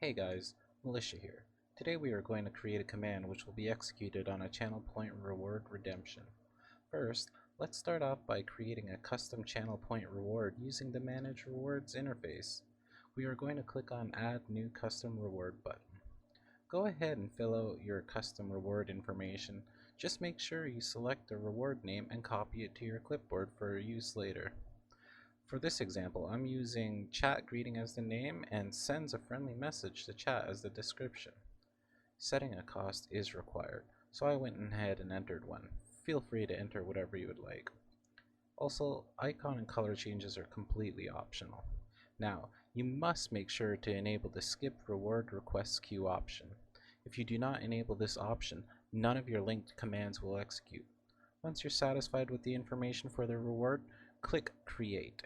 Hey guys, Militia here. Today we are going to create a command which will be executed on a channel point reward redemption. First, let's start off by creating a custom channel point reward using the Manage Rewards interface. We are going to click on Add New Custom Reward button. Go ahead and fill out your custom reward information. Just make sure you select the reward name and copy it to your clipboard for use later. For this example, I'm using chat greeting as the name and sends a friendly message to chat as the description. Setting a cost is required, so I went ahead and entered one. Feel free to enter whatever you would like. Also, icon and color changes are completely optional. Now, you must make sure to enable the skip reward request queue option. If you do not enable this option, none of your linked commands will execute. Once you're satisfied with the information for the reward, click Create.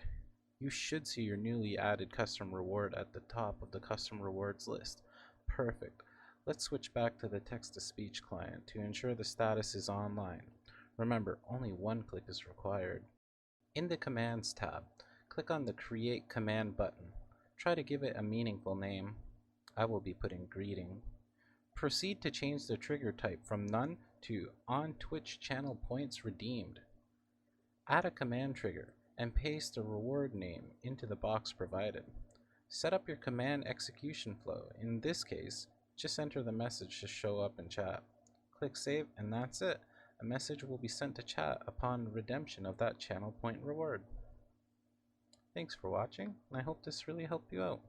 You should see your newly added custom reward at the top of the custom rewards list. Perfect. Let's switch back to the text-to-speech client to ensure the status is online. Remember, only one click is required. In the Commands tab, click on the Create Command button. Try to give it a meaningful name. I will be putting Greeting. Proceed to change the trigger type from None to On Twitch Channel Points Redeemed. Add a command trigger and paste the reward name into the box provided. Set up your command execution flow. In this case, just enter the message to show up in chat. Click Save and that's it. A message will be sent to chat upon redemption of that channel point reward. Thanks for watching, and I hope this really helped you out.